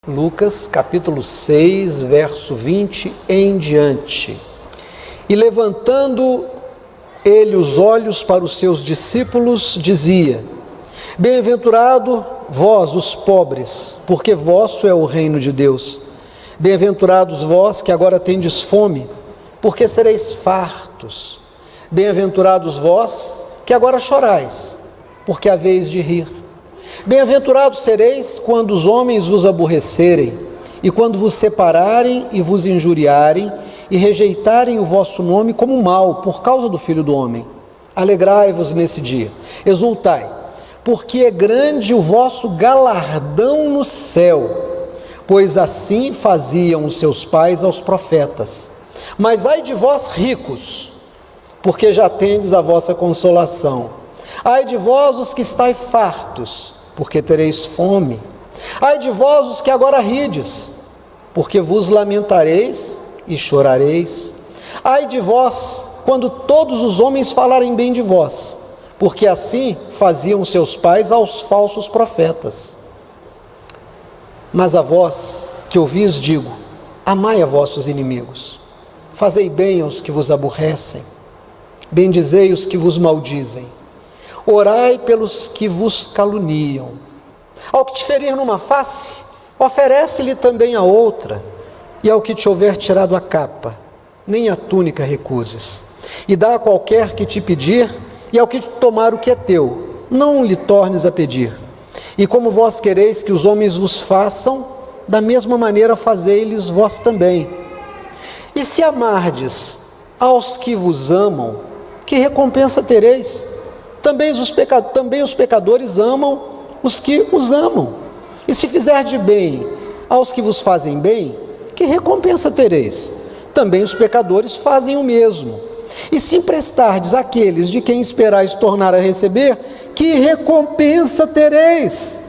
Lucas capítulo 6, verso 20 em diante. E levantando ele os olhos para os seus discípulos, dizia: Bem-aventurado vós, os pobres, porque vosso é o reino de Deus. Bem-aventurados vós que agora tendes fome, porque sereis fartos. Bem-aventurados vós que agora chorais, porque haveis de rir. Bem-aventurados sereis quando os homens vos aborrecerem, e quando vos separarem e vos injuriarem, e rejeitarem o vosso nome como mal, por causa do Filho do Homem. Alegrai-vos nesse dia, exultai, porque é grande o vosso galardão no céu, pois assim faziam os seus pais aos profetas. Mas ai de vós ricos, porque já tendes a vossa consolação. Ai de vós os que estáis fartos, porque tereis fome. Ai de vós os que agora rides, porque vos lamentareis e chorareis. Ai de vós, quando todos os homens falarem bem de vós, porque assim faziam seus pais aos falsos profetas. Mas a vós que ouvis digo: amai a vossos inimigos, fazei bem aos que vos aborrecem, bendizei os que vos maldizem, orai pelos que vos caluniam. Ao que te ferir numa face, oferece-lhe também a outra, e ao que te houver tirado a capa, nem a túnica recuses. E dá a qualquer que te pedir, e ao que te tomar o que é teu, não lhe tornes a pedir. E como vós quereis que os homens vos façam, da mesma maneira fazei-lhes vós também. E se amardes aos que vos amam, que recompensa tereis? Também os pecadores amam os que os amam. E se fizerdes bem aos que vos fazem bem, que recompensa tereis? Também os pecadores fazem o mesmo. E se emprestardes àqueles de quem esperais tornar a receber, que recompensa tereis?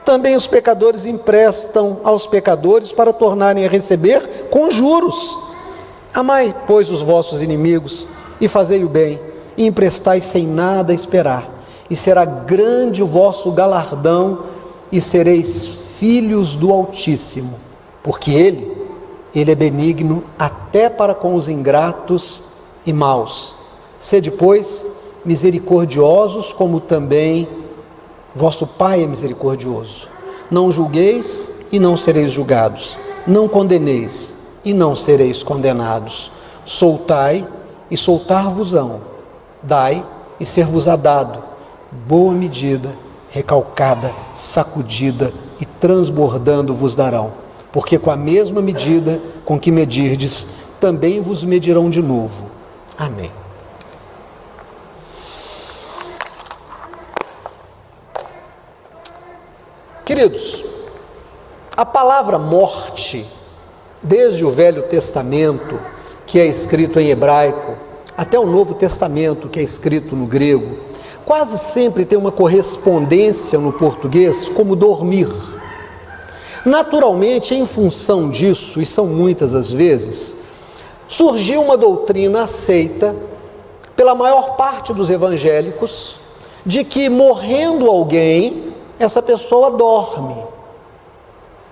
Também os pecadores emprestam aos pecadores para tornarem a receber com juros. Amai, pois, os vossos inimigos, e fazei o bem, e emprestai sem nada esperar, e será grande o vosso galardão, e sereis filhos do Altíssimo, porque Ele é benigno até para com os ingratos e maus. Sede, pois, misericordiosos, como também vosso Pai é misericordioso. Não julgueis e não sereis julgados, não condeneis e não sereis condenados. Soltai e soltar-vos-ão, dai e ser-vos-á dado, boa medida, recalcada, sacudida e transbordando vos darão, porque com a mesma medida com que medirdes, também vos medirão de novo. Amém. Queridos, a palavra morte, desde o Velho Testamento, que é escrito em hebraico, até o Novo Testamento, que é escrito no grego, quase sempre tem uma correspondência no português como dormir. Naturalmente, em função disso, e são muitas as vezes, surgiu uma doutrina aceita pela maior parte dos evangélicos, de que morrendo alguém, essa pessoa dorme.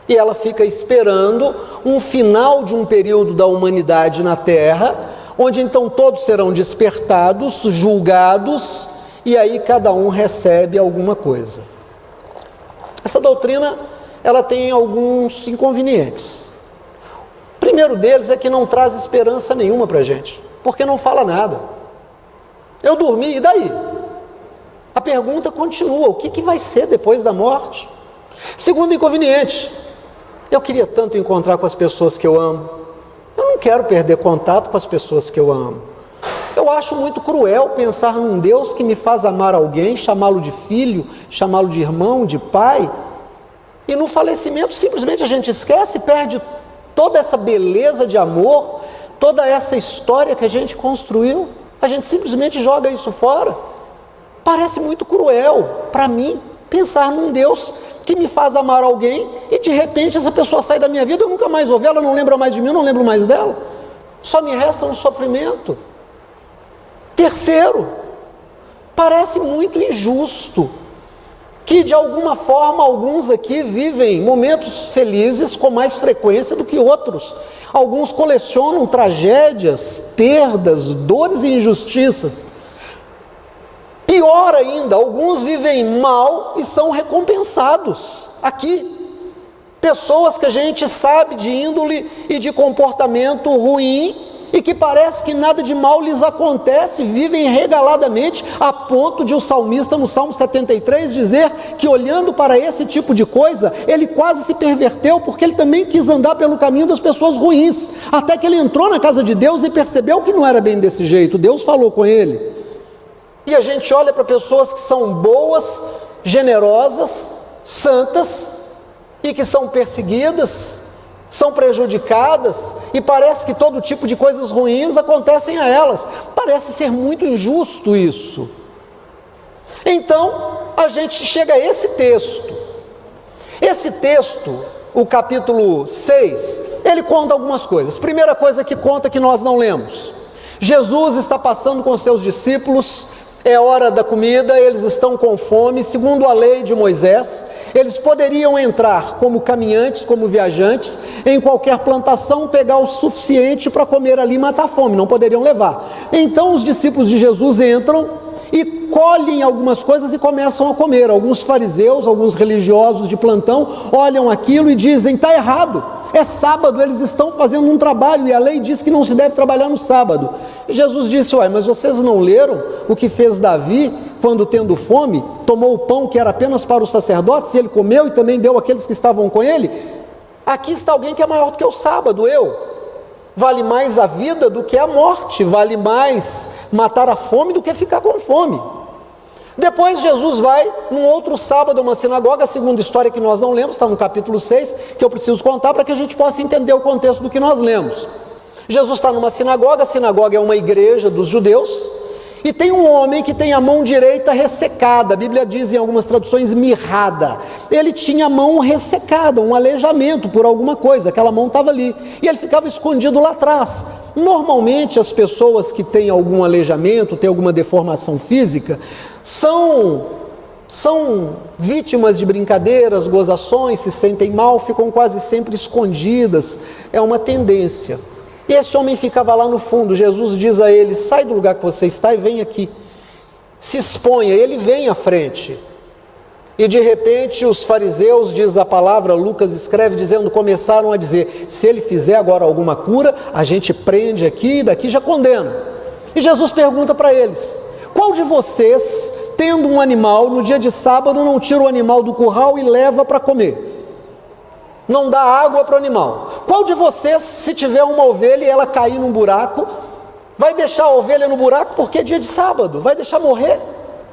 E ela fica esperando um final de um período da humanidade na Terra, onde então todos serão despertados, julgados, e aí cada um recebe alguma coisa. Essa doutrina, ela tem alguns inconvenientes. O primeiro deles é que não traz esperança nenhuma para a gente, porque não fala nada. Eu dormi, e daí? A pergunta continua: o que vai ser depois da morte? Segundo inconveniente: eu queria tanto encontrar com as pessoas que eu amo. Eu não quero perder contato com as pessoas que eu amo. Eu acho muito cruel pensar num Deus que me faz amar alguém, chamá-lo de filho, chamá-lo de irmão, de pai, e no falecimento simplesmente a gente esquece, perde toda essa beleza de amor, toda essa história que a gente construiu, a gente simplesmente joga isso fora. Parece muito cruel para mim pensar num Deus que me faz amar alguém e de repente essa pessoa sai da minha vida, eu nunca mais vou ver, ela não lembra mais de mim, eu não lembro mais dela, só me resta um sofrimento. Terceiro, parece muito injusto que de alguma forma alguns aqui vivem momentos felizes com mais frequência do que outros. Alguns colecionam tragédias, perdas, dores e injustiças. Pior ainda, alguns vivem mal e são recompensados aqui. Pessoas que a gente sabe de índole e de comportamento ruim e que parece que nada de mal lhes acontece, vivem regaladamente, a ponto de o salmista no Salmo 73 dizer que olhando para esse tipo de coisa, ele quase se perverteu, porque ele também quis andar pelo caminho das pessoas ruins, até que ele entrou na casa de Deus e percebeu que não era bem desse jeito. Deus falou com ele. E a gente olha para pessoas que são boas, generosas, santas, e que são perseguidas, são prejudicadas, e parece que todo tipo de coisas ruins acontecem a elas. Parece ser muito injusto isso. Então, a gente chega a esse texto. Esse texto, o capítulo 6, ele conta algumas coisas. Primeira coisa que conta que nós não lemos: Jesus está passando com seus discípulos, é hora da comida, eles estão com fome. Segundo a lei de Moisés, eles poderiam entrar como caminhantes, como viajantes, em qualquer plantação, pegar o suficiente para comer ali e matar a fome, não poderiam levar. Então os discípulos de Jesus entram e colhem algumas coisas e começam a comer. Alguns fariseus, alguns religiosos de plantão, olham aquilo e dizem: está errado, é sábado, eles estão fazendo um trabalho e a lei diz que não se deve trabalhar no sábado. E Jesus disse: uai, mas vocês não leram o que fez Davi, quando tendo fome, tomou o pão que era apenas para os sacerdotes, e ele comeu e também deu àqueles que estavam com ele? Aqui está alguém que é maior do que o sábado. Vale mais a vida do que a morte, vale mais matar a fome do que ficar com fome. Depois Jesus vai, num outro sábado, a uma sinagoga, a segunda história que nós não lemos, está no capítulo 6, que eu preciso contar para que a gente possa entender o contexto do que nós lemos. Jesus está numa sinagoga, a sinagoga é uma igreja dos judeus, e tem um homem que tem a mão direita ressecada, a Bíblia diz em algumas traduções mirrada. Ele tinha a mão ressecada, um aleijamento por alguma coisa, aquela mão estava ali, e ele ficava escondido lá atrás. Normalmente as pessoas que têm algum aleijamento, têm alguma deformação física, são vítimas de brincadeiras, gozações, se sentem mal, ficam quase sempre escondidas, é uma tendência. E esse homem ficava lá no fundo. Jesus diz a ele: sai do lugar que você está e vem aqui, se exponha. Ele vem à frente, e de repente os fariseus, diz a palavra, Lucas escreve dizendo, começaram a dizer: se ele fizer agora alguma cura, a gente prende aqui e daqui já condena. E Jesus pergunta para eles: qual de vocês, tendo um animal, no dia de sábado não tira o animal do curral e leva para comer? Não dá água para o animal. Qual de vocês, se tiver uma ovelha e ela cair num buraco, vai deixar a ovelha no buraco porque é dia de sábado? Vai deixar morrer?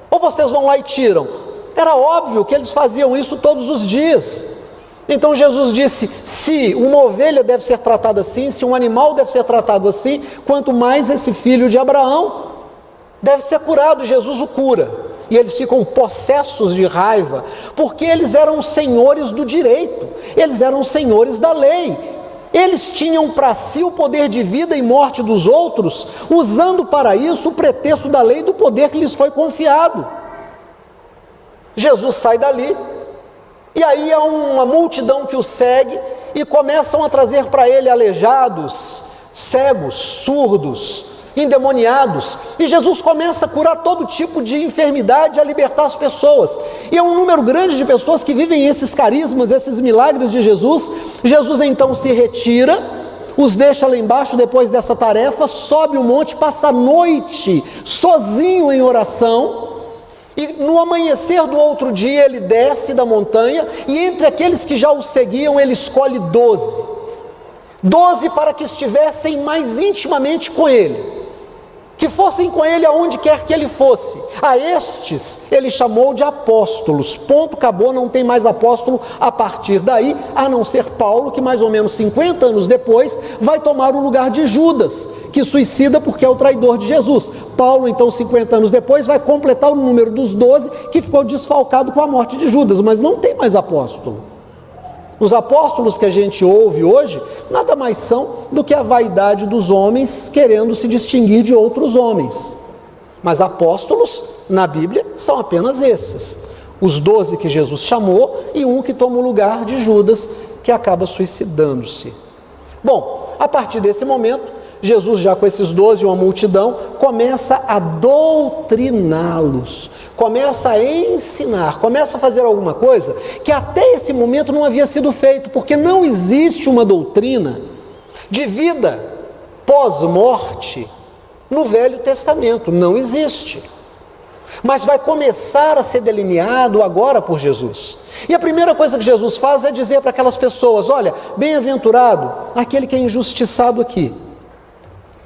Ou vocês vão lá e tiram? Era óbvio que eles faziam isso todos os dias. Então Jesus disse: se uma ovelha deve ser tratada assim, se um animal deve ser tratado assim, quanto mais esse filho de Abraão deve ser curado. Jesus o cura. E eles ficam possessos de raiva, porque eles eram senhores do direito, eles eram senhores da lei, eles tinham para si o poder de vida e morte dos outros, usando para isso o pretexto da lei, do poder que lhes foi confiado. Jesus sai dali, e aí há uma multidão que o segue, e começam a trazer para ele aleijados, cegos, surdos, endemoniados, e Jesus começa a curar todo tipo de enfermidade, a libertar as pessoas, e é um número grande de pessoas que vivem esses carismas, esses milagres de Jesus. Jesus então se retira, os deixa lá embaixo depois dessa tarefa, sobe o monte, passa a noite sozinho em oração, e no amanhecer do outro dia ele desce da montanha, e entre aqueles que já o seguiam ele escolhe 12 para que estivessem mais intimamente com ele, que fossem com ele aonde quer que ele fosse. A estes ele chamou de apóstolos. Ponto, acabou, não tem mais apóstolo a partir daí, a não ser Paulo, que mais ou menos 50 anos depois vai tomar o lugar de Judas, que suicida porque é o traidor de Jesus. Paulo então 50 anos depois vai completar o número dos 12, que ficou desfalcado com a morte de Judas, mas não tem mais apóstolo. Os apóstolos que a gente ouve hoje, nada mais são do que a vaidade dos homens querendo se distinguir de outros homens. Mas apóstolos, na Bíblia, são apenas esses. os 12 que Jesus chamou e um que toma o lugar de Judas, que acaba suicidando-se. Bom, a partir desse momento, Jesus, já com esses 12 e uma multidão, começa a doutriná-los, começa a ensinar, começa a fazer alguma coisa que até esse momento não havia sido feito, porque não existe uma doutrina de vida pós-morte no Velho Testamento, não existe. Mas vai começar a ser delineado agora por Jesus. E a primeira coisa que Jesus faz é dizer para aquelas pessoas: olha, bem-aventurado aquele que é injustiçado aqui,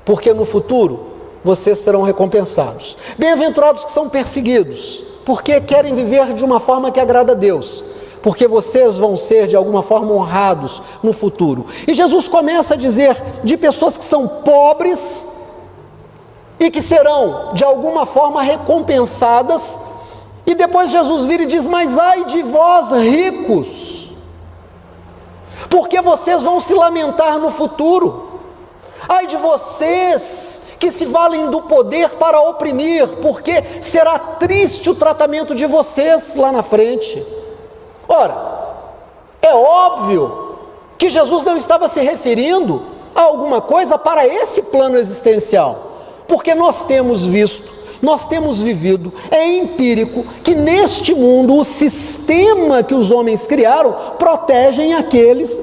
porque no futuro vocês serão recompensados. Bem-aventurados que são perseguidos, porque querem viver de uma forma que agrada a Deus, porque vocês vão ser de alguma forma honrados no futuro. E Jesus começa a dizer de pessoas que são pobres e que serão de alguma forma recompensadas, e depois Jesus vira e diz: mas ai de vós ricos, porque vocês vão se lamentar no futuro. Ai de vocês que se valem do poder para oprimir, porque será triste o tratamento de vocês lá na frente. Ora, é óbvio que Jesus não estava se referindo a alguma coisa para esse plano existencial, porque nós temos visto, nós temos vivido, é empírico que neste mundo o sistema que os homens criaram protege aqueles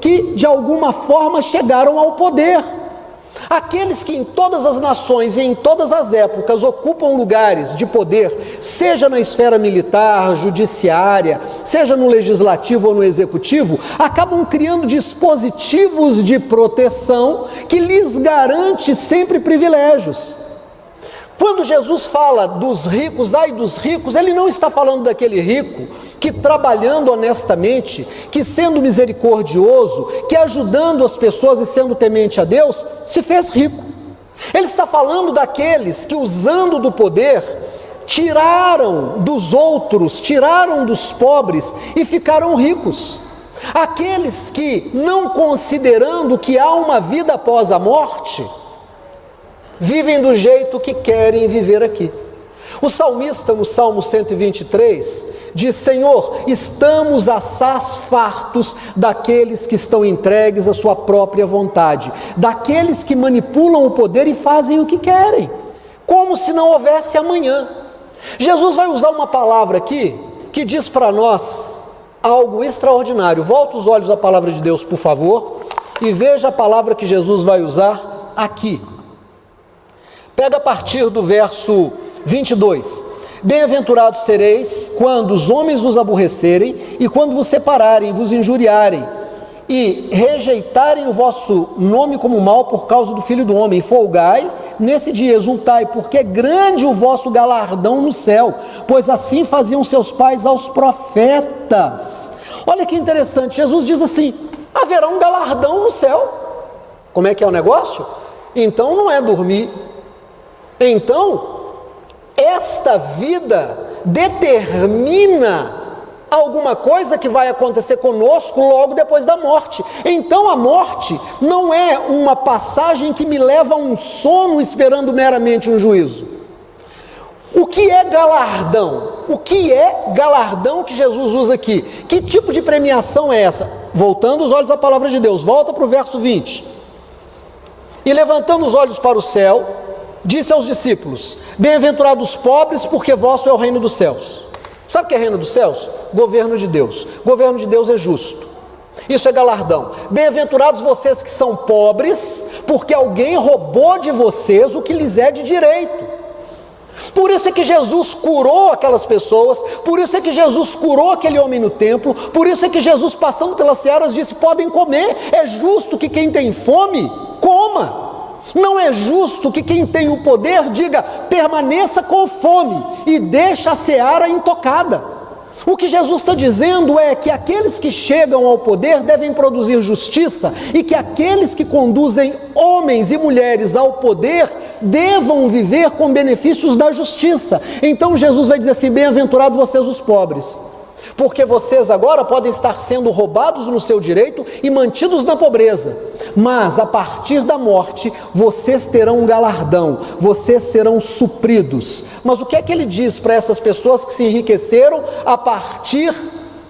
que de alguma forma chegaram ao poder. Aqueles que em todas as nações e em todas as épocas ocupam lugares de poder, seja na esfera militar, judiciária, seja no legislativo ou no executivo, acabam criando dispositivos de proteção que lhes garante sempre privilégios. Quando Jesus fala dos ricos, ai dos ricos, ele não está falando daquele rico que trabalhando honestamente, que sendo misericordioso, que ajudando as pessoas e sendo temente a Deus, se fez rico. Ele está falando daqueles que usando do poder, tiraram dos outros, tiraram dos pobres e ficaram ricos. Aqueles que, não considerando que há uma vida após a morte, vivem do jeito que querem viver aqui. O salmista, no Salmo 123, diz: Senhor, estamos assaz fartos daqueles que estão entregues à sua própria vontade, daqueles que manipulam o poder e fazem o que querem, como se não houvesse amanhã. Jesus vai usar uma palavra aqui, que diz para nós algo extraordinário. Volta os olhos à palavra de Deus, por favor, e veja a palavra que Jesus vai usar aqui. Pega a partir do verso 22. Bem-aventurados sereis quando os homens vos aborrecerem e quando vos separarem, vos injuriarem e rejeitarem o vosso nome como mal por causa do Filho do Homem. Folgai nesse dia, exultai, porque é grande o vosso galardão no céu, pois assim faziam seus pais aos profetas. Olha que interessante, Jesus diz assim: haverá um galardão no céu. Como é que é o negócio? Então não é dormir. Então, esta vida determina alguma coisa que vai acontecer conosco logo depois da morte. Então a morte não é uma passagem que me leva a um sono esperando meramente um juízo. O que é galardão? O que é galardão que Jesus usa aqui? Que tipo de premiação é essa? Voltando os olhos à palavra de Deus, volta para o verso 20. E levantando os olhos para o céu, disse aos discípulos: bem-aventurados os pobres, porque vosso é o reino dos céus. Sabe o que é reino dos céus? Governo de Deus. Governo de Deus é justo. Isso é galardão. Bem-aventurados vocês que são pobres, porque alguém roubou de vocês o que lhes é de direito. Por isso é que Jesus curou aquelas pessoas, por isso é que Jesus curou aquele homem no templo, por isso é que Jesus, passando pelas searas, disse: podem comer. É justo que quem tem fome, coma. Não é justo que quem tem o poder diga: permaneça com fome e deixa a seara intocada. O que Jesus está dizendo é que aqueles que chegam ao poder devem produzir justiça, e que aqueles que conduzem homens e mulheres ao poder devam viver com benefícios da justiça. Então Jesus vai dizer assim: bem-aventurados vocês os pobres, porque vocês agora podem estar sendo roubados no seu direito e mantidos na pobreza, mas a partir da morte vocês terão um galardão, vocês serão supridos. Mas o que é que ele diz para essas pessoas que se enriqueceram a partir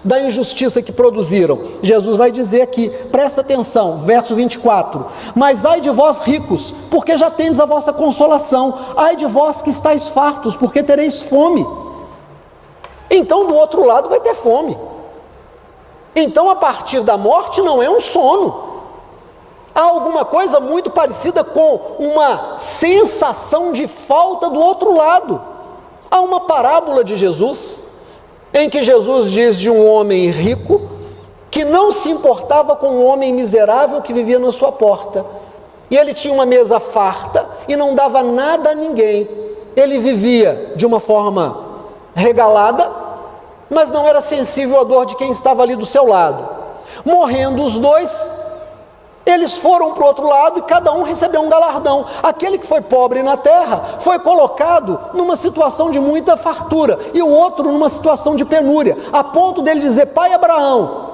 da injustiça que produziram? Jesus vai dizer aqui, presta atenção, verso 24: mas ai de vós ricos, porque já tendes a vossa consolação, ai de vós que estáis fartos, porque tereis fome. Então do outro lado vai ter fome. Então a partir da morte não é um sono, há alguma coisa muito parecida com uma sensação de falta do outro lado. Há uma parábola de Jesus, em que Jesus diz de um homem rico que não se importava com um homem miserável que vivia na sua porta, e ele tinha uma mesa farta e não dava nada a ninguém. Ele vivia de uma forma regalada, mas não era sensível à dor de quem estava ali do seu lado. Morrendo os dois, eles foram para o outro lado e cada um recebeu um galardão. Aquele que foi pobre na terra foi colocado numa situação de muita fartura, e o outro numa situação de penúria, a ponto dele dizer: pai Abraão,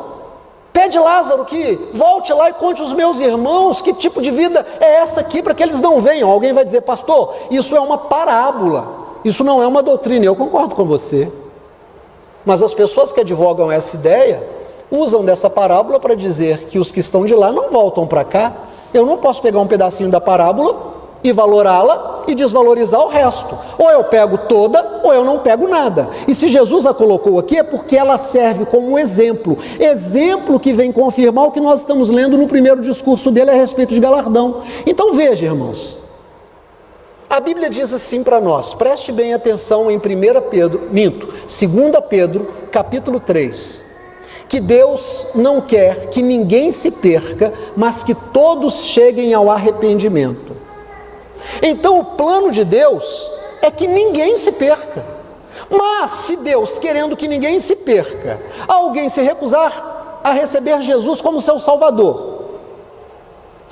pede Lázaro que volte lá e conte aos meus irmãos que tipo de vida é essa aqui, para que eles não venham. Alguém vai dizer: pastor, isso é uma parábola, isso não é uma doutrina. Eu concordo com você, mas as pessoas que advogam essa ideia usam dessa parábola para dizer que os que estão de lá não voltam para cá. Eu não posso pegar um pedacinho da parábola e valorá-la e desvalorizar o resto. Ou eu pego toda, ou eu não pego nada. E se Jesus a colocou aqui, é porque ela serve como um exemplo que vem confirmar o que nós estamos lendo no primeiro discurso dele a respeito de galardão. Então veja, irmãos, a Bíblia diz assim para nós, preste bem atenção em 2 Pedro, capítulo 3, que Deus não quer que ninguém se perca, mas que todos cheguem ao arrependimento. Então o plano de Deus é que ninguém se perca. Mas se Deus, querendo que ninguém se perca, alguém se recusar a receber Jesus como seu Salvador,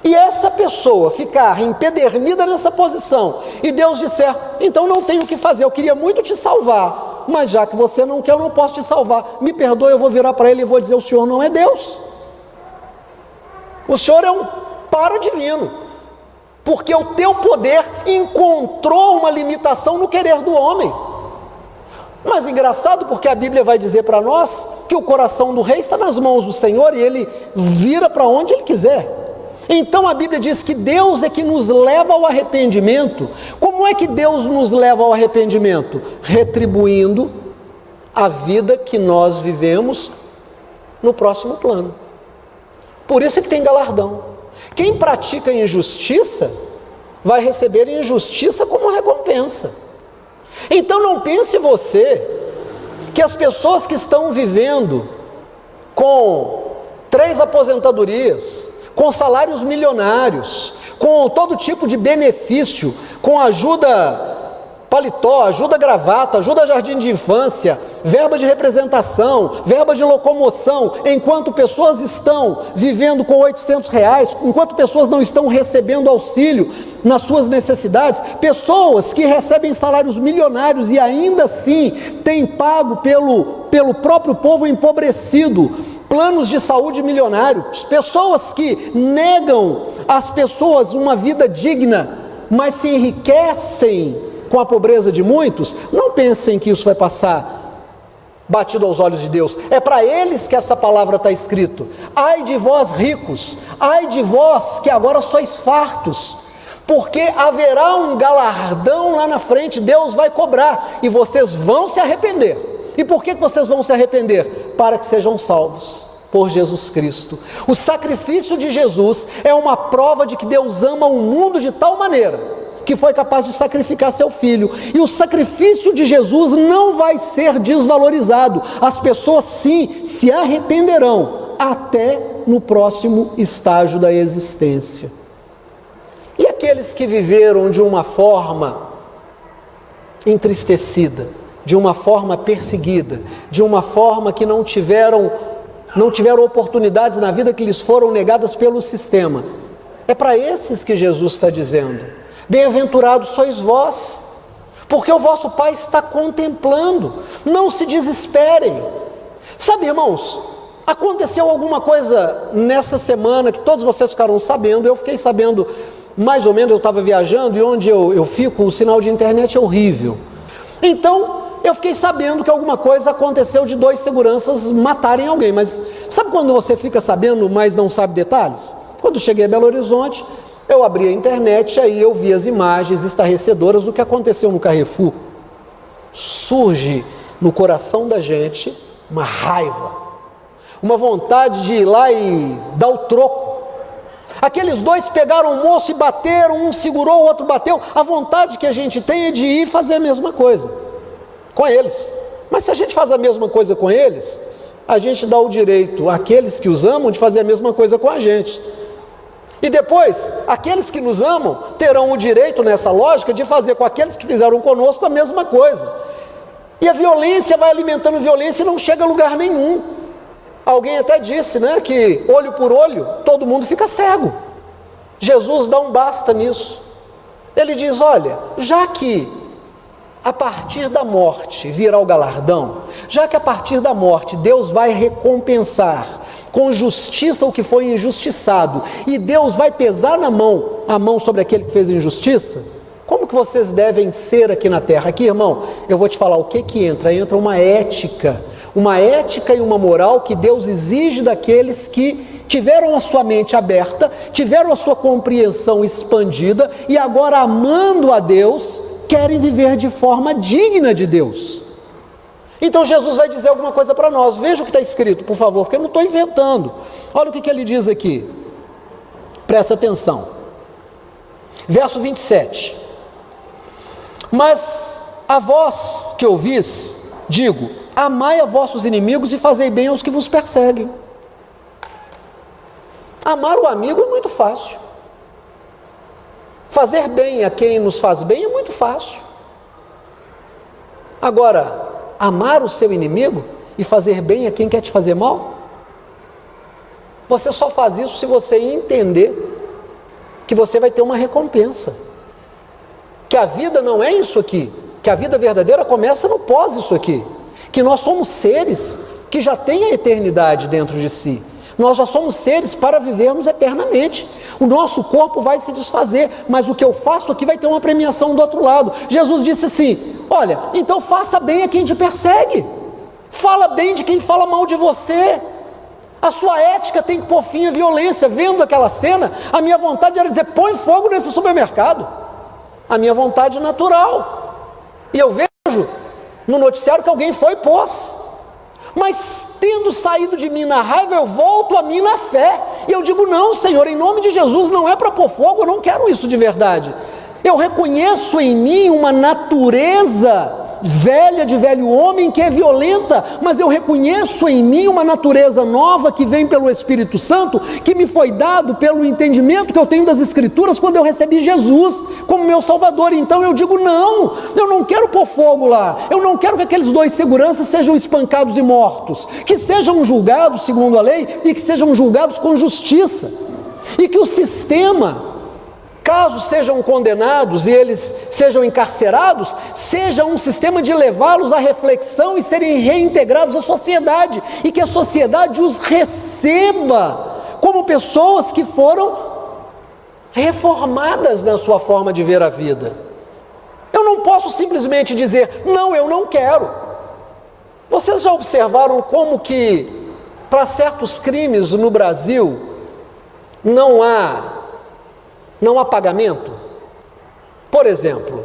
e essa pessoa ficar empedernida nessa posição, e Deus disser: então não tenho o que fazer, eu queria muito te salvar, mas já que você não quer, eu não posso te salvar, me perdoe, eu vou virar para ele e vou dizer: o Senhor não é Deus, o Senhor é um paradivino, porque o teu poder encontrou uma limitação no querer do homem. Mas engraçado, porque a Bíblia vai dizer para nós que o coração do rei está nas mãos do Senhor e ele vira para onde ele quiser. Então a Bíblia diz que Deus é que nos leva ao arrependimento. Como é que Deus nos leva ao arrependimento? Retribuindo a vida que nós vivemos no próximo plano. Por isso é que tem galardão. Quem pratica injustiça vai receber injustiça como recompensa. Então não pense você que as pessoas que estão vivendo com 3 aposentadorias, com salários milionários, com todo tipo de benefício, com ajuda paletó, ajuda gravata, ajuda jardim de infância, verba de representação, verba de locomoção, enquanto pessoas estão vivendo com R$800, enquanto pessoas não estão recebendo auxílio nas suas necessidades, pessoas que recebem salários milionários e ainda assim têm pago pelo próprio povo empobrecido planos de saúde milionários, pessoas que negam às pessoas uma vida digna, mas se enriquecem com a pobreza de muitos. Não pensem que isso vai passar batido aos olhos de Deus. É para eles que essa palavra está escrito: ai de vós ricos, ai de vós que agora sois fartos, porque haverá um galardão lá na frente, Deus vai cobrar e vocês vão se arrepender. E por que vocês vão se arrepender? Para que sejam salvos por Jesus Cristo. O sacrifício de Jesus é uma prova de que Deus ama o mundo de tal maneira que foi capaz de sacrificar seu filho. E o sacrifício de Jesus não vai ser desvalorizado. As pessoas sim se arrependerão até no próximo estágio da existência. E aqueles que viveram de uma forma entristecida, de uma forma perseguida, de uma forma que não tiveram oportunidades na vida que lhes foram negadas pelo sistema, é para esses que Jesus está dizendo: bem-aventurados sois vós, porque o vosso Pai está contemplando. Não se desesperem. Sabe, irmãos, Aconteceu alguma coisa nessa semana que todos vocês ficaram sabendo, eu fiquei sabendo mais ou menos, eu estava viajando e onde eu fico, o sinal de internet é horrível. Então, eu fiquei sabendo que alguma coisa aconteceu de 2 seguranças matarem alguém, mas sabe quando você fica sabendo, mas não sabe detalhes? Quando cheguei a Belo Horizonte, eu abri a internet, aí eu vi as imagens estarrecedoras do que aconteceu no Carrefour. Surge no coração da gente uma raiva, uma vontade de ir lá e dar o troco. Aqueles 2 pegaram o moço e bateram, um segurou, o outro bateu. A vontade que a gente tem é de ir fazer a mesma coisa com eles. Mas se a gente faz a mesma coisa com eles, a gente dá o direito àqueles que os amam de fazer a mesma coisa com a gente. E depois, aqueles que nos amam terão o direito, nessa lógica, de fazer com aqueles que fizeram conosco a mesma coisa. E a violência vai alimentando violência e não chega a lugar nenhum. Alguém até disse, né, que olho por olho, todo mundo fica cego. Jesus dá um basta nisso. Ele diz, olha, já que a partir da morte virá o galardão, já que a partir da morte Deus vai recompensar com justiça o que foi injustiçado, e Deus vai pesar a mão sobre aquele que fez injustiça, como que vocês devem ser aqui na terra? Aqui, irmão, eu vou te falar o que entra. Entra uma ética e uma moral que Deus exige daqueles que tiveram a sua mente aberta, tiveram a sua compreensão expandida e agora, amando a Deus, querem viver de forma digna de Deus. Então Jesus vai dizer alguma coisa para nós. Veja o que está escrito, por favor, porque eu não estou inventando. Olha o que ele diz aqui. Presta atenção. Verso 27. Mas a vós que ouvis, digo, amai a vossos inimigos e fazei bem aos que vos perseguem. Amar o amigo é muito fácil. Fazer bem a quem nos faz bem é muito fácil. Agora, amar o seu inimigo e fazer bem a quem quer te fazer mal? Você só faz isso se você entender que você vai ter uma recompensa. Que a vida não é isso aqui. Que a vida verdadeira começa no pós isso aqui. Que nós somos seres que já têm a eternidade dentro de si. Nós já somos seres para vivermos eternamente. O nosso corpo vai se desfazer, mas o que eu faço aqui vai ter uma premiação do outro lado. Jesus disse assim, olha, então faça bem a quem te persegue. Fala bem de quem fala mal de você. A sua ética tem que pôr fim à violência. Vendo aquela cena, a minha vontade era dizer, põe fogo nesse supermercado. A minha vontade natural. E eu vejo no noticiário que alguém foi e pôs. Mas tendo saído de mim na raiva, eu volto a mim na fé. E eu digo, não, Senhor, em nome de Jesus, não é para pôr fogo, eu não quero isso de verdade. Eu reconheço em mim uma natureza velha de velho homem que é violenta, mas eu reconheço em mim uma natureza nova que vem pelo Espírito Santo, que me foi dado pelo entendimento que eu tenho das Escrituras quando eu recebi Jesus como meu Salvador. Então eu digo, não, eu não quero pôr fogo lá, eu não quero que aqueles 2 seguranças sejam espancados e mortos, que sejam julgados segundo a lei e que sejam julgados com justiça, e que o sistema, caso sejam condenados e eles sejam encarcerados, seja um sistema de levá-los à reflexão e serem reintegrados à sociedade, e que a sociedade os receba como pessoas que foram reformadas na sua forma de ver a vida. Eu não posso simplesmente dizer, não, eu não quero. Vocês já observaram como que para certos crimes no Brasil não há pagamento? Por exemplo,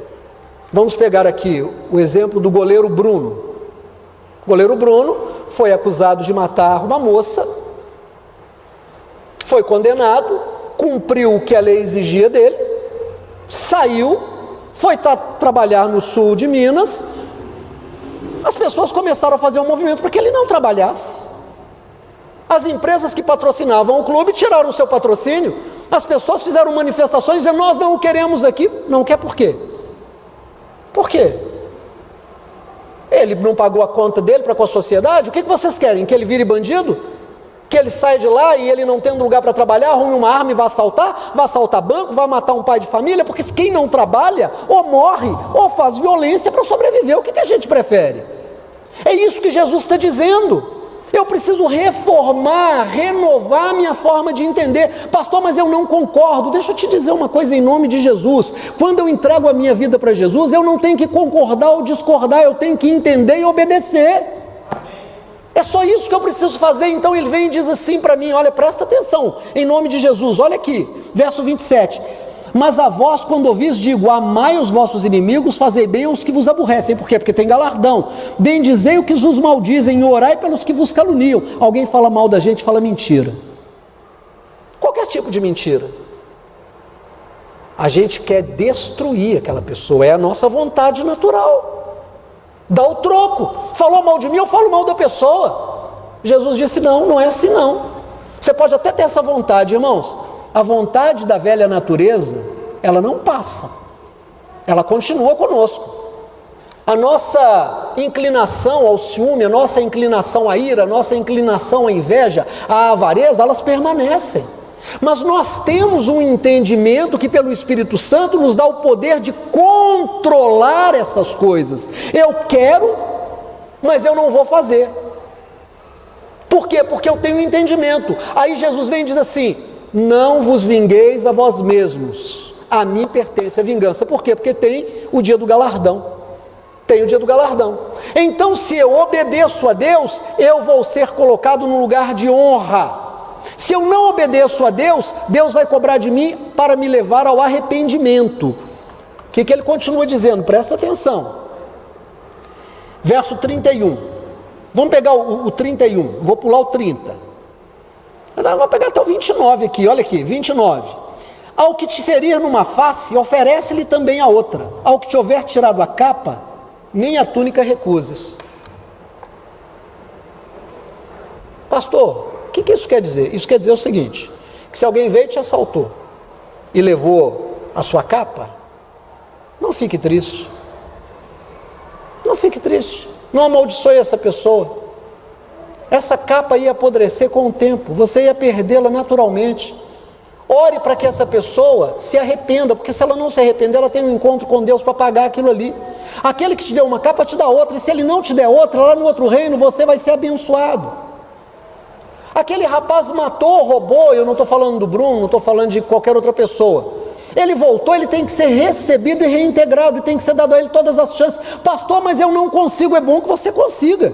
vamos pegar aqui o exemplo do goleiro Bruno. O goleiro Bruno foi acusado de matar uma moça, foi condenado, cumpriu o que a lei exigia dele, saiu, foi trabalhar no sul de Minas. As pessoas começaram a fazer um movimento para que ele não trabalhasse. As empresas que patrocinavam o clube tiraram o seu patrocínio. As pessoas fizeram manifestações dizendo, nós não o queremos aqui. Não quer por quê? Por quê? Ele não pagou a conta dele para com a sociedade? O que vocês querem? Que ele vire bandido? Que ele saia de lá e ele não tendo lugar para trabalhar, arrume uma arma e vá assaltar banco, vá matar um pai de família? Porque quem não trabalha, ou morre, ou faz violência para sobreviver. O que a gente prefere? É isso que Jesus está dizendo. Eu preciso reformar, renovar a minha forma de entender. Pastor, mas eu não concordo. Deixa eu te dizer uma coisa em nome de Jesus. Quando eu entrego a minha vida para Jesus, eu não tenho que concordar ou discordar, eu tenho que entender e obedecer. É só isso que eu preciso fazer. Então ele vem e diz assim para mim, olha, presta atenção, em nome de Jesus, olha aqui, verso 27. Mas a vós, quando ouvis, digo, amai os vossos inimigos, fazei bem aos que vos aborrecem. Por quê? Porque tem galardão. Bendizei o que vos maldizem e orai pelos que vos caluniam. Alguém fala mal da gente, fala mentira. Qualquer tipo de mentira. A gente quer destruir aquela pessoa, é a nossa vontade natural. Dá o troco. Falou mal de mim, eu falo mal da pessoa. Jesus disse, não, não é assim não. Você pode até ter essa vontade, irmãos. A vontade da velha natureza, ela não passa, ela continua conosco. A nossa inclinação ao ciúme, a nossa inclinação à ira, a nossa inclinação à inveja, à avareza, elas permanecem. Mas nós temos um entendimento que pelo Espírito Santo nos dá o poder de controlar essas coisas. Eu quero, mas eu não vou fazer. Por quê? Porque eu tenho entendimento. Aí Jesus vem e diz assim, não vos vingueis a vós mesmos, a mim pertence a vingança. Por quê? Porque tem o dia do galardão. Tem o dia do galardão. Então, se eu obedeço a Deus, eu vou ser colocado num lugar de honra. Se eu não obedeço a Deus, Deus vai cobrar de mim para me levar ao arrependimento. O que ele continua dizendo? Presta atenção. Verso 31. Vamos pegar o 31, vou pular o 30. Vou pegar até o 29 aqui, olha aqui, 29. Ao que te ferir numa face, oferece-lhe também a outra. Ao que te houver tirado a capa, nem a túnica recuses. Pastor, o que isso quer dizer? Isso quer dizer o seguinte, que se alguém veio e te assaltou e levou a sua capa, não fique triste. Não fique triste. Não amaldiçoe essa pessoa. Essa capa ia apodrecer com o tempo, você ia perdê-la naturalmente. Ore para que essa pessoa se arrependa, porque se ela não se arrepender, ela tem um encontro com Deus para pagar aquilo ali. Aquele que te deu uma capa te dá outra, e se ele não te der outra, lá no outro reino você vai ser abençoado. Aquele rapaz matou, roubou, eu não estou falando do Bruno, não estou falando de qualquer outra pessoa. Ele voltou, ele tem que ser recebido e reintegrado, e tem que ser dado a ele todas as chances. Pastor, mas eu não consigo. É bom que você consiga.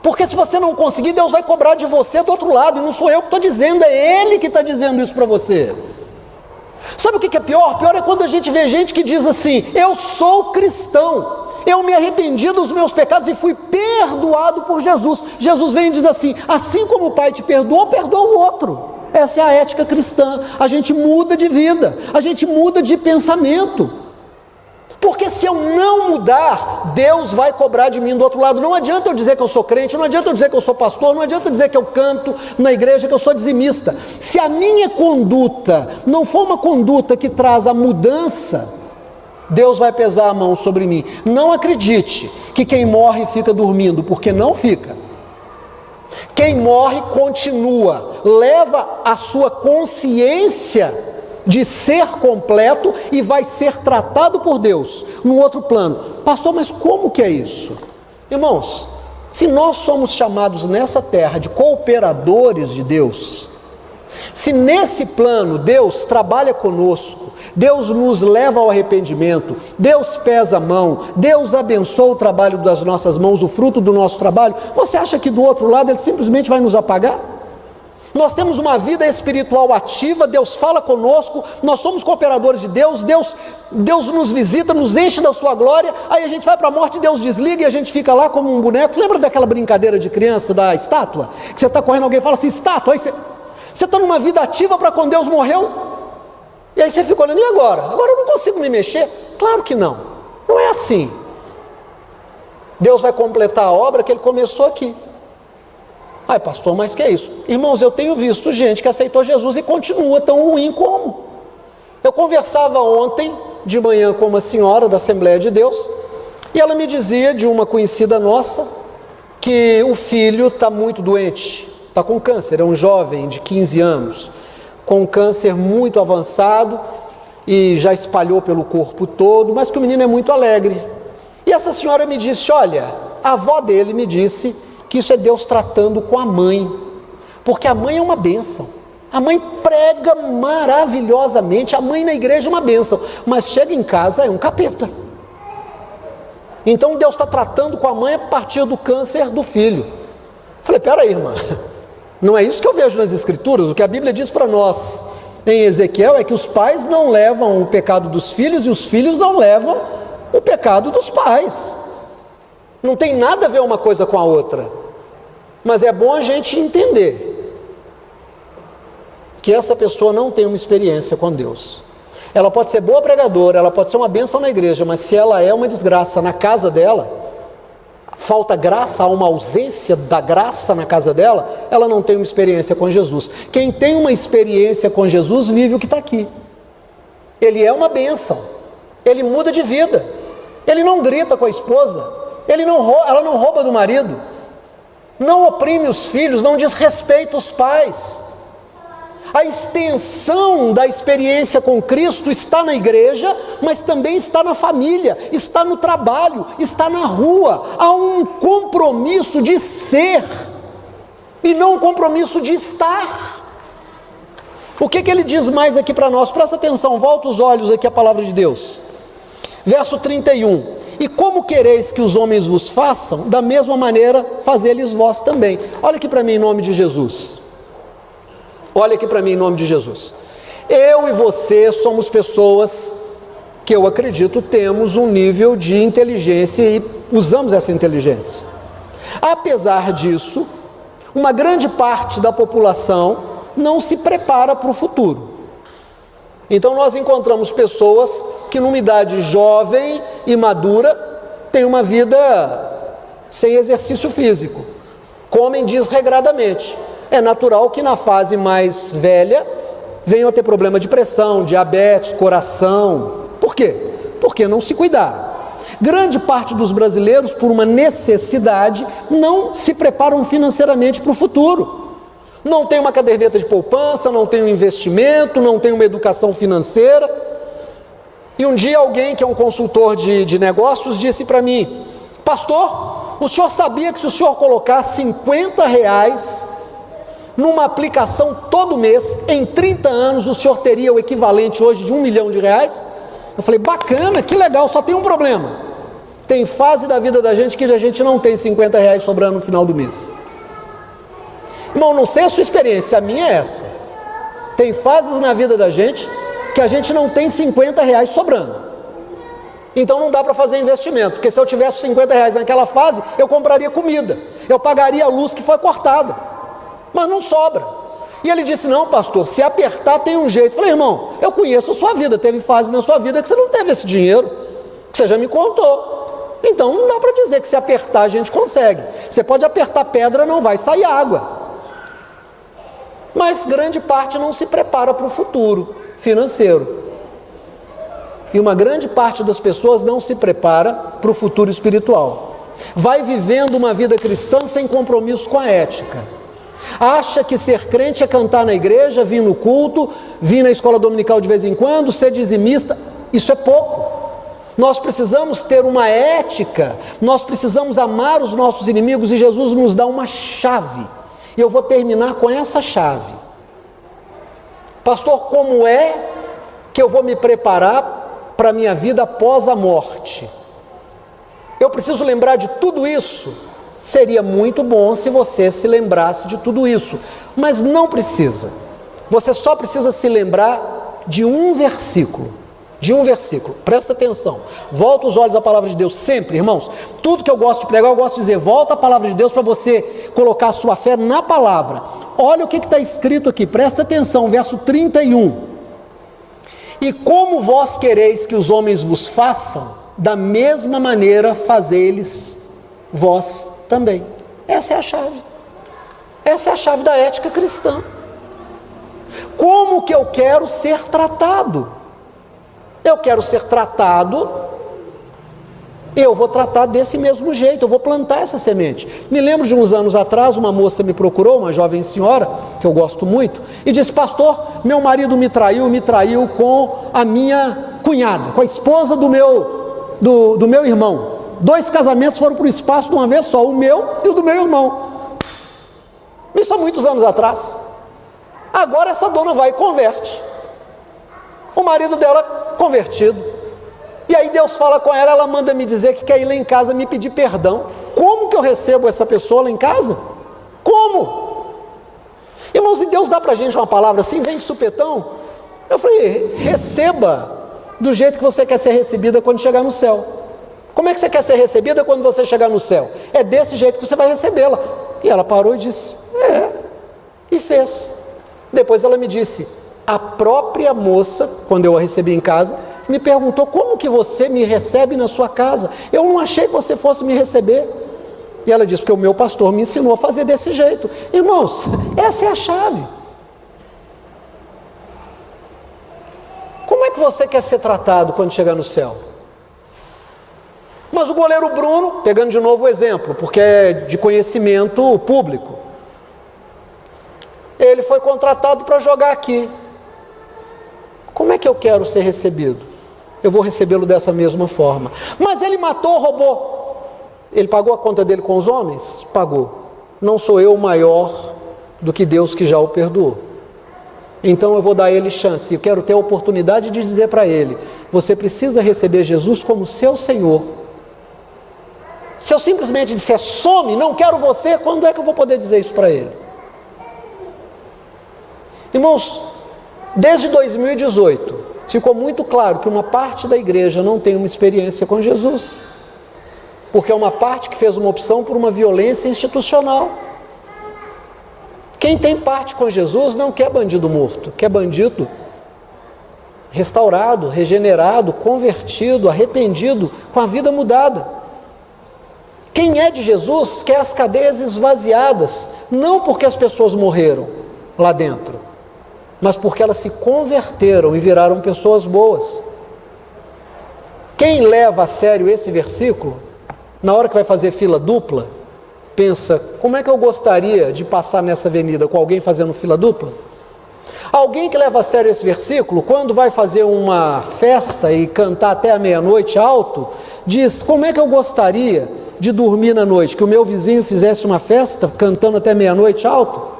Porque se você não conseguir, Deus vai cobrar de você do outro lado, e não sou eu que estou dizendo, é Ele que está dizendo isso para você. Sabe o que é pior? Pior é quando a gente vê gente que diz assim, eu sou cristão, eu me arrependi dos meus pecados e fui perdoado por Jesus. Jesus vem e diz assim, assim como o Pai te perdoou, perdoa o outro. Essa é a ética cristã, a gente muda de vida, a gente muda de pensamento. Porque se eu não mudar, Deus vai cobrar de mim do outro lado. Não adianta eu dizer que eu sou crente, não adianta eu dizer que eu sou pastor, não adianta eu dizer que eu canto na igreja, que eu sou dizimista. Se a minha conduta não for uma conduta que traz a mudança, Deus vai pesar a mão sobre mim. Não acredite que quem morre fica dormindo, porque não fica. Quem morre continua, leva a sua consciência de ser completo e vai ser tratado por Deus no outro plano. Pastor, mas como que é isso? Irmãos, se nós somos chamados nessa terra de cooperadores de Deus, se nesse plano Deus trabalha conosco, Deus nos leva ao arrependimento, Deus pesa a mão, Deus abençoa o trabalho das nossas mãos, o fruto do nosso trabalho, você acha que do outro lado Ele simplesmente vai nos apagar? Nós temos uma vida espiritual ativa, Deus fala conosco, nós somos cooperadores de Deus, Deus nos visita, nos enche da sua glória, aí a gente vai para a morte, Deus desliga e a gente fica lá como um boneco. Lembra daquela brincadeira de criança da estátua? Que você está correndo, alguém fala assim, estátua, aí você está numa vida ativa para quando Deus morreu, e aí você fica olhando, e agora? Agora eu não consigo me mexer? Claro que não, não é assim. Deus vai completar a obra que Ele começou aqui. Ai, pastor, mas que é isso? Irmãos, eu tenho visto gente que aceitou Jesus e continua tão ruim como. Eu conversava ontem de manhã com uma senhora da Assembleia de Deus, e ela me dizia, de uma conhecida nossa, que o filho está muito doente, está com câncer, é um jovem de 15 anos, com um câncer muito avançado, e já espalhou pelo corpo todo, mas que o menino é muito alegre. E essa senhora me disse, olha, a avó dele me disse que isso é Deus tratando com a mãe, porque a mãe é uma bênção. A mãe prega maravilhosamente, a mãe na igreja é uma bênção, mas chega em casa é um capeta. Então Deus está tratando com a mãe a partir do câncer do filho. Falei, peraí, irmã, não é isso que eu vejo nas escrituras? O que a Bíblia diz para nós em Ezequiel é que os pais não levam o pecado dos filhos e os filhos não levam o pecado dos pais. Não tem nada a ver uma coisa com a outra, mas é bom a gente entender que essa pessoa não tem uma experiência com Deus. Ela pode ser boa pregadora, ela pode ser uma bênção na igreja, mas se ela é uma desgraça na casa dela, falta graça, há uma ausência da graça na casa dela, ela não tem uma experiência com Jesus. Quem tem uma experiência com Jesus vive o que está aqui. Ele é uma bênção, ele muda de vida, ele não grita com a esposa, ela não rouba do marido, não oprime os filhos, não desrespeita os pais. A extensão da experiência com Cristo está na igreja, mas também está na família, está no trabalho, está na rua. Há um compromisso de ser e não um compromisso de estar. O que ele diz mais aqui para nós? Presta atenção, volta os olhos aqui à palavra de Deus. Verso 31. E como quereis que os homens vos façam, da mesma maneira fazei-lhes vós também. Olha aqui para mim em nome de Jesus. Olha aqui para mim em nome de Jesus. Eu e você somos pessoas que eu acredito temos um nível de inteligência e usamos essa inteligência. Apesar disso, uma grande parte da população não se prepara para o futuro. Então nós encontramos pessoas que numa idade jovem e madura têm uma vida sem exercício físico, comem desregradamente. É natural que na fase mais velha venham a ter problema de pressão, diabetes, coração. Por quê? Porque não se cuidaram. Grande parte dos brasileiros, por uma necessidade, não se preparam financeiramente para o futuro. Não tem uma caderneta de poupança, não tem um investimento, não tem uma educação financeira. E um dia alguém que é um consultor de negócios disse para mim: pastor, o senhor sabia que se o senhor colocar R$50 numa aplicação todo mês, em 30 anos o senhor teria o equivalente hoje de R$1 milhão? Eu falei, bacana, que legal, só tem um problema. Tem fase da vida da gente que a gente não tem R$50 sobrando no final do mês. Irmão, não sei a sua experiência, a minha é essa. Tem fases na vida da gente que a gente não tem R$50 sobrando. Então não dá para fazer investimento, porque se eu tivesse R$50 naquela fase, eu compraria comida, eu pagaria a luz que foi cortada. Mas não sobra. E ele disse, não pastor, se apertar tem um jeito. Eu falei, irmão, eu conheço a sua vida, teve fase na sua vida que você não teve esse dinheiro, que você já me contou. Então não dá para dizer que se apertar a gente consegue. Você pode apertar pedra, não vai sair água. Mas grande parte não se prepara para o futuro financeiro. E uma grande parte das pessoas não se prepara para o futuro espiritual. Vai vivendo uma vida cristã sem compromisso com a ética. Acha que ser crente é cantar na igreja, vir no culto, vir na escola dominical de vez em quando, ser dizimista. Isso é pouco. Nós precisamos ter uma ética, nós precisamos amar os nossos inimigos e Jesus nos dá uma chave. E eu vou terminar com essa chave. Pastor, como é que eu vou me preparar para a minha vida após a morte? Eu preciso lembrar de tudo isso? Seria muito bom se você se lembrasse de tudo isso, mas não precisa. Você só precisa se lembrar de um versículo. Presta atenção, volta os olhos à palavra de Deus sempre, irmãos. Tudo que eu gosto de pregar, eu gosto de dizer, volta à palavra de Deus para você colocar a sua fé na palavra. Olha o que está escrito aqui, presta atenção, verso 31. E como vós quereis que os homens vos façam, da mesma maneira fazei-lhes vós também. Essa é a chave. Essa é a chave da ética cristã. Como que eu quero ser tratado? Eu quero ser tratado, eu vou tratar desse mesmo jeito, eu vou plantar essa semente. Me lembro de uns anos atrás, uma moça me procurou, uma jovem senhora, que eu gosto muito, e disse, pastor, meu marido me traiu com a minha cunhada, com a esposa do meu irmão. 2 casamentos foram para o espaço de uma vez só, o meu e o do meu irmão. Isso há muitos anos atrás. Agora essa dona vai e converte. O marido dela convertido. E aí Deus fala com ela, ela manda me dizer que quer ir lá em casa me pedir perdão. Como que eu recebo essa pessoa lá em casa? Como? Irmãos, e Deus dá para a gente uma palavra assim, vem de supetão? Eu falei, receba do jeito que você quer ser recebida quando chegar no céu. Como é que você quer ser recebida quando você chegar no céu? É desse jeito que você vai recebê-la. E ela parou e disse, e fez. Depois ela me disse, a própria moça, quando eu a recebi em casa, me perguntou, como que você me recebe na sua casa? Eu não achei que você fosse me receber. E ela disse, porque o meu pastor me ensinou a fazer desse jeito. Irmãos, essa é a chave. Como é que você quer ser tratado quando chegar no céu? Mas o goleiro Bruno, pegando de novo o exemplo, porque é de conhecimento público, ele foi contratado para jogar aqui. Como é que eu quero ser recebido? Eu vou recebê-lo dessa mesma forma. Mas ele matou ou roubou? Ele pagou a conta dele com os homens? Pagou. Não sou eu maior do que Deus que já o perdoou. Então eu vou dar a ele chance. Eu quero ter a oportunidade de dizer para ele, você precisa receber Jesus como seu Senhor. Se eu simplesmente disser, some, não quero você, quando é que eu vou poder dizer isso para ele? Irmãos, desde 2018, ficou muito claro que uma parte da igreja não tem uma experiência com Jesus, porque é uma parte que fez uma opção por uma violência institucional. Quem tem parte com Jesus não quer bandido morto, quer bandido restaurado, regenerado, convertido, arrependido, com a vida mudada. Quem é de Jesus quer as cadeias esvaziadas, não porque as pessoas morreram lá dentro, mas porque elas se converteram e viraram pessoas boas. Quem leva a sério esse versículo, na hora que vai fazer fila dupla, pensa, como é que eu gostaria de passar nessa avenida com alguém fazendo fila dupla? Alguém que leva a sério esse versículo, quando vai fazer uma festa e cantar até a meia-noite alto, diz, como é que eu gostaria de dormir na noite, que o meu vizinho fizesse uma festa cantando até meia-noite alto?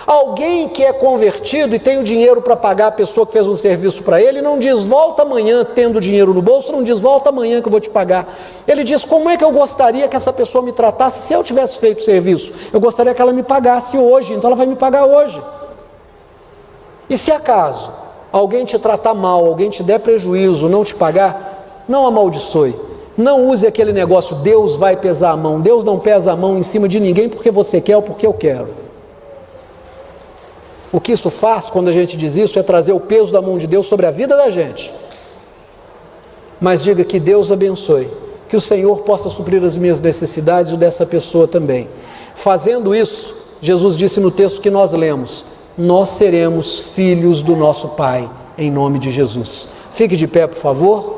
Alguém que é convertido e tem o dinheiro para pagar a pessoa que fez um serviço para ele, não diz, volta amanhã tendo dinheiro no bolso, não diz, volta amanhã que eu vou te pagar. Ele diz, como é que eu gostaria que essa pessoa me tratasse se eu tivesse feito o serviço? Eu gostaria que ela me pagasse hoje, então ela vai me pagar hoje. E se acaso alguém te tratar mal, alguém te der prejuízo, não te pagar, não amaldiçoe. Não use aquele negócio, Deus vai pesar a mão. Deus não pesa a mão em cima de ninguém porque você quer ou porque eu quero. O que isso faz, quando a gente diz isso, é trazer o peso da mão de Deus sobre a vida da gente. Mas diga que Deus abençoe, que o Senhor possa suprir as minhas necessidades e dessa pessoa também. Fazendo isso, Jesus disse no texto que nós lemos, nós seremos filhos do nosso Pai, em nome de Jesus. Fique de pé, por favor.